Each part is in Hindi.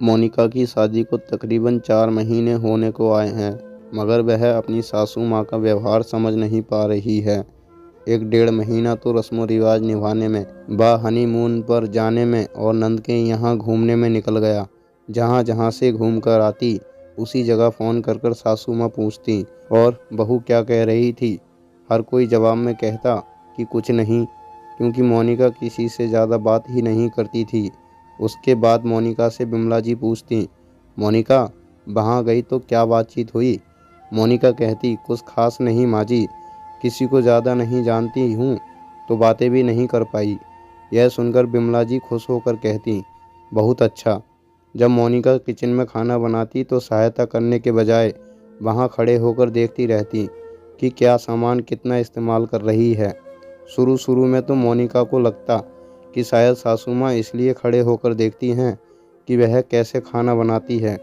मोनिका की शादी को तकरीबन 4 महीने होने को आए हैं, मगर वह अपनी सासू माँ का व्यवहार समझ नहीं पा रही है। 1 डेढ़ महीना तो रस्मों रिवाज निभाने में, हनीमून पर जाने में और नंद के यहाँ घूमने में निकल गया। जहाँ जहाँ से घूम कर आती, उसी जगह फ़ोन कर कर सासू माँ पूछती और बहू क्या कह रही थी। हर कोई जवाब में कहता कि कुछ नहीं, क्योंकि मोनिका किसी से ज़्यादा बात ही नहीं करती थी। उसके बाद मोनिका से बिमला जी पूछती, मोनिका वहाँ गई तो क्या बातचीत हुई? मोनिका कहती, कुछ खास नहीं माँ जी, किसी को ज़्यादा नहीं जानती हूँ तो बातें भी नहीं कर पाई। यह सुनकर बिमला जी खुश होकर कहती, बहुत अच्छा। जब मोनिका किचन में खाना बनाती तो सहायता करने के बजाय वहाँ खड़े होकर देखती रहती कि क्या सामान कितना इस्तेमाल कर रही है। शुरू शुरू में तो मोनिका को लगता कि शायद सासू माँ इसलिए खड़े होकर देखती हैं कि वह कैसे खाना बनाती है,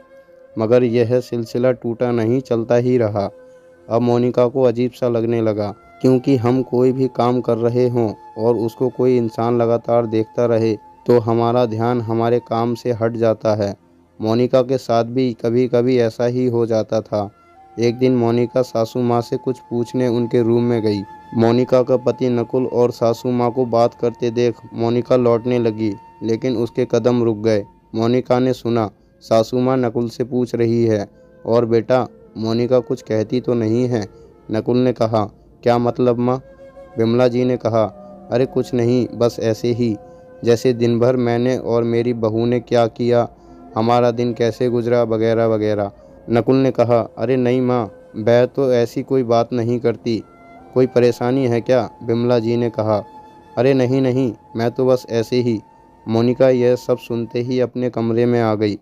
मगर यह सिलसिला टूटा नहीं, चलता ही रहा। अब मोनिका को अजीब सा लगने लगा, क्योंकि हम कोई भी काम कर रहे हों और उसको कोई इंसान लगातार देखता रहे तो हमारा ध्यान हमारे काम से हट जाता है। मोनिका के साथ भी कभी कभी ऐसा ही हो जाता था। एक दिन मोनिका सासू माँ से कुछ पूछने उनके रूम में गई। मोनिका का पति नकुल और सासू माँ को बात करते देख मोनिका लौटने लगी, लेकिन उसके कदम रुक गए। मोनिका ने सुना सासू माँ नकुल से पूछ रही है, और बेटा मोनिका कुछ कहती तो नहीं है? नकुल ने कहा, क्या मतलब माँ? बिमला जी ने कहा, अरे कुछ नहीं, बस ऐसे ही, जैसे दिन भर मैंने और मेरी बहू ने क्या किया, हमारा दिन कैसे गुजरा, वगैरह वगैरह। नकुल ने कहा, अरे नहीं माँ, वह तो ऐसी कोई बात नहीं करती। कोई परेशानी है क्या? बिमला जी ने कहा, अरे नहीं नहीं, मैं तो बस ऐसे ही। मोनिका यह सब सुनते ही अपने कमरे में आ गई।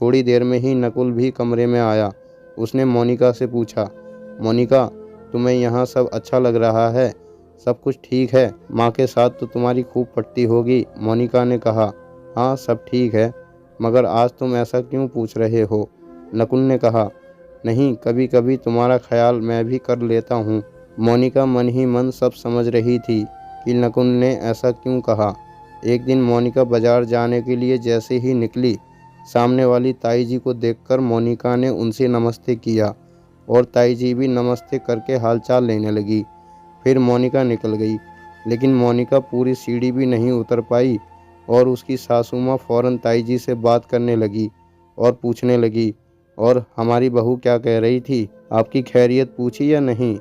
थोड़ी देर में ही नकुल भी कमरे में आया। उसने मोनिका से पूछा, मोनिका तुम्हें यहाँ सब अच्छा लग रहा है? सब कुछ ठीक है? माँ के साथ तो तुम्हारी खूब पटती होगी। मोनिका ने कहा, हाँ सब ठीक है, मगर आज तुम ऐसा क्यों पूछ रहे हो? नकुल ने कहा, नहीं, कभी कभी तुम्हारा ख्याल मैं भी कर लेता हूँ। मोनिका मन ही मन सब समझ रही थी कि नकुल ने ऐसा क्यों कहा। एक दिन मोनिका बाजार जाने के लिए जैसे ही निकली, सामने वाली ताई जी को देखकर मोनिका ने उनसे नमस्ते किया और ताई जी भी नमस्ते करके हालचाल लेने लगी। फिर मोनिका निकल गई, लेकिन मोनिका पूरी सीढ़ी भी नहीं उतर पाई और उसकी सासू माँ फ़ौरन ताई जी से बात करने लगी और पूछने लगी, और हमारी बहू क्या कह रही थी, आपकी खैरियत पूछी या नहीं?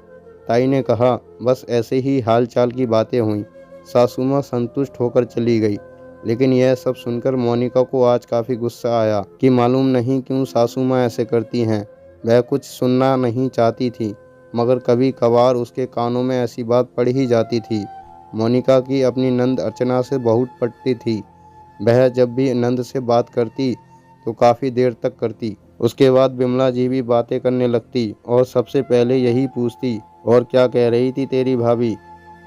ताई ने कहा, बस ऐसे ही हाल चाल की बातें हुई। सासू माँ संतुष्ट होकर चली गई। लेकिन यह सब सुनकर मोनिका को आज काफ़ी गुस्सा आया कि मालूम नहीं क्यों सासू माँ ऐसे करती हैं। वह कुछ सुनना नहीं चाहती थी, मगर कभी कभार उसके कानों में ऐसी बात पड़ ही जाती थी। मोनिका की अपनी नंद अर्चना से बहुत पटती थी। वह जब भी नंद से बात करती तो काफ़ी देर तक करती। उसके बाद बिमला जी भी बातें करने लगती और सबसे पहले यही पूछती, और क्या कह रही थी तेरी भाभी,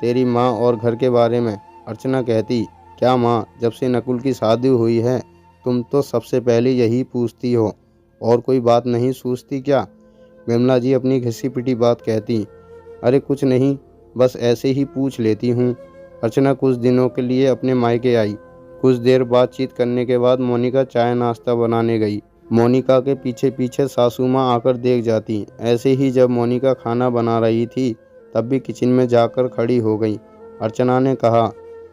तेरी माँ और घर के बारे में? अर्चना कहती, क्या माँ, जब से नकुल की शादी हुई है तुम तो सबसे पहले यही पूछती हो, और कोई बात नहीं सोचती क्या? बिमला जी अपनी घिसी पिटी बात कहती, अरे कुछ नहीं, बस ऐसे ही पूछ लेती हूँ। अर्चना कुछ दिनों के लिए अपने मायके आई। कुछ देर बातचीत करने के बाद मोनिका चाय नाश्ता बनाने गई। मोनिका के पीछे पीछे सासू माँ आकर देख जाती। ऐसे ही जब मोनिका खाना बना रही थी तब भी किचन में जाकर खड़ी हो गई। अर्चना ने कहा,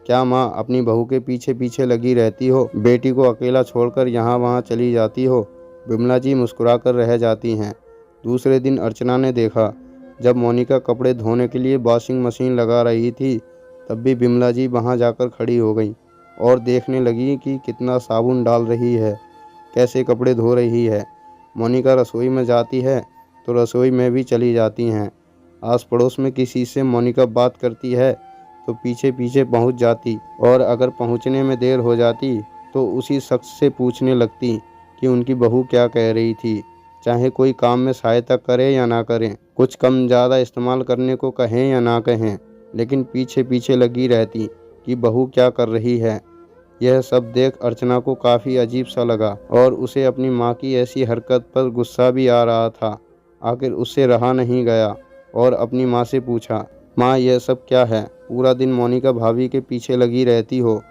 क्या माँ अपनी बहू के पीछे पीछे लगी रहती हो? बेटी को अकेला छोड़कर यहाँ वहाँ चली जाती हो? बिमला जी मुस्कुरा कर रह जाती हैं। दूसरे दिन अर्चना ने देखा, जब मोनिका कपड़े धोने के लिए वॉशिंग मशीन लगा रही थी तब भी बिमला जी वहाँ जाकर खड़ी हो गई और देखने लगी कि कितना साबुन डाल रही है, कैसे कपड़े धो रही है। मोनिका रसोई में जाती है तो रसोई में भी चली जाती हैं। आस पड़ोस में किसी से मोनिका बात करती है तो पीछे पीछे पहुंच जाती, और अगर पहुंचने में देर हो जाती तो उसी शख्स से पूछने लगती कि उनकी बहू क्या कह रही थी, चाहे कोई काम में सहायता करे या ना करें, कुछ कम ज़्यादा इस्तेमाल करने को कहें या ना कहें, लेकिन पीछे पीछे लगी रहती कि बहू क्या कर रही है। यह सब देख अर्चना को काफ़ी अजीब सा लगा और उसे अपनी माँ की ऐसी हरकत पर गुस्सा भी आ रहा था। आखिर उससे रहा नहीं गया और अपनी माँ से पूछा, माँ यह सब क्या है? पूरा दिन मोनिका भाभी के पीछे लगी रहती हो,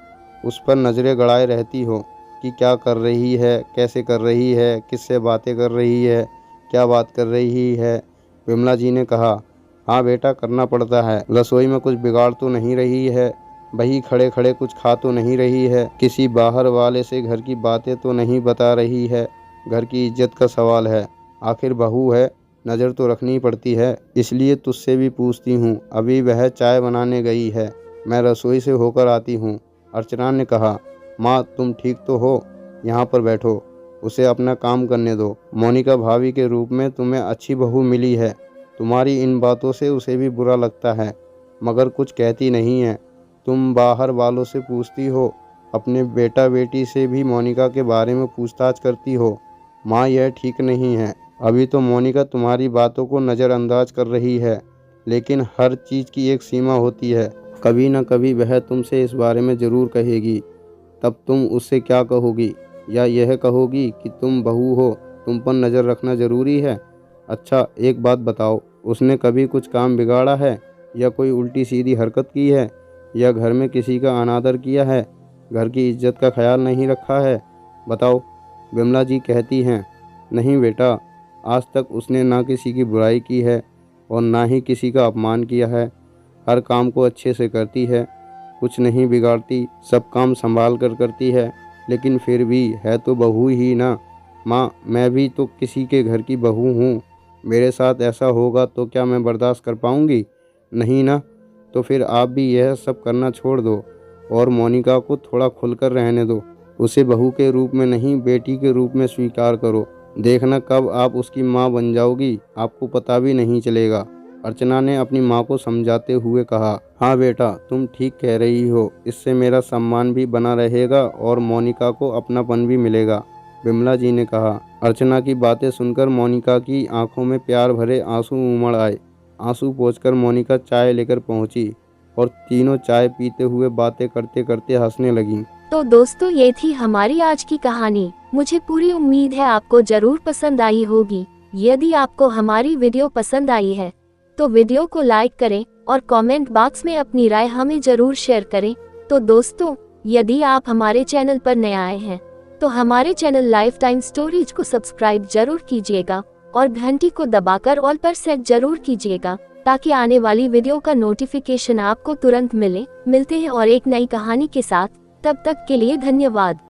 उस पर नज़रें गड़ाए रहती हो, कि क्या कर रही है, कैसे कर रही है, किससे बातें कर रही है, क्या बात कर रही है। विमला जी ने कहा, हाँ बेटा, करना पड़ता है। रसोई में कुछ बिगाड़ तो नहीं रही है, वही खड़े खड़े कुछ खा तो नहीं रही है, किसी बाहर वाले से घर की बातें तो नहीं बता रही है। घर की इज्जत का सवाल है, आखिर बहू है, नज़र तो रखनी पड़ती है। इसलिए तुझसे भी पूछती हूँ। अभी वह चाय बनाने गई है, मैं रसोई से होकर आती हूँ। अर्चना ने कहा, माँ तुम ठीक तो हो? यहाँ पर बैठो, उसे अपना काम करने दो। मोनिका भाभी के रूप में तुम्हें अच्छी बहू मिली है। तुम्हारी इन बातों से उसे भी बुरा लगता है, मगर कुछ कहती नहीं है। तुम बाहर वालों से पूछती हो, अपने बेटा बेटी से भी मोनिका के बारे में पूछताछ करती हो। माँ यह ठीक नहीं है। अभी तो मोनिका तुम्हारी बातों को नज़रअंदाज कर रही है, लेकिन हर चीज़ की एक सीमा होती है। कभी न कभी वह तुमसे इस बारे में ज़रूर कहेगी, तब तुम उससे क्या कहोगी? या यह कहोगी कि तुम बहू हो, तुम पर नज़र रखना ज़रूरी है? अच्छा एक बात बताओ, उसने कभी कुछ काम बिगाड़ा है, या कोई उल्टी सीधी हरकत की है, या घर में किसी का अनादर किया है, घर की इज्जत का ख्याल नहीं रखा है? बताओ। विमला जी कहती हैं, नहीं बेटा, आज तक उसने ना किसी की बुराई की है और ना ही किसी का अपमान किया है। हर काम को अच्छे से करती है, कुछ नहीं बिगाड़ती, सब काम संभाल कर करती है। लेकिन फिर भी है तो बहू ही ना। माँ, मैं भी तो किसी के घर की बहू हूँ। मेरे साथ ऐसा होगा तो क्या मैं बर्दाश्त कर पाऊँगी? नहीं ना। तो फिर आप भी यह सब करना छोड़ दो और मोनिका को थोड़ा खुलकर रहने दो। उसे बहू के रूप में नहीं, बेटी के रूप में स्वीकार करो। देखना कब आप उसकी माँ बन जाओगी, आपको पता भी नहीं चलेगा। अर्चना ने अपनी माँ को समझाते हुए कहा, हाँ बेटा, तुम ठीक कह रही हो। इससे मेरा सम्मान भी बना रहेगा और मोनिका को अपनापन भी मिलेगा। विमला जी ने कहा। अर्चना की बातें सुनकर मोनिका की आंखों में प्यार भरे आंसू उमड़ आए। आंसू पोंछकर मोनिका चाय लेकर पहुंची और तीनों चाय पीते हुए बातें करते करते हंसने लगीं। तो दोस्तों, ये थी हमारी आज की कहानी। मुझे पूरी उम्मीद है आपको जरूर पसंद आई होगी। यदि आपको हमारी वीडियो पसंद आई है तो वीडियो को लाइक करें और कमेंट बॉक्स में अपनी राय हमें जरूर शेयर करें। तो दोस्तों, यदि आप हमारे चैनल पर नए आए हैं तो हमारे चैनल लाइफ टाइम स्टोरीज को सब्सक्राइब जरूर कीजिएगा और घंटी को दबाकर ऑल पर सेट जरूर कीजिएगा, ताकि आने वाली वीडियो का नोटिफिकेशन आपको तुरंत मिले। मिलते हैं और एक नई कहानी के साथ। तब तक के लिए धन्यवाद।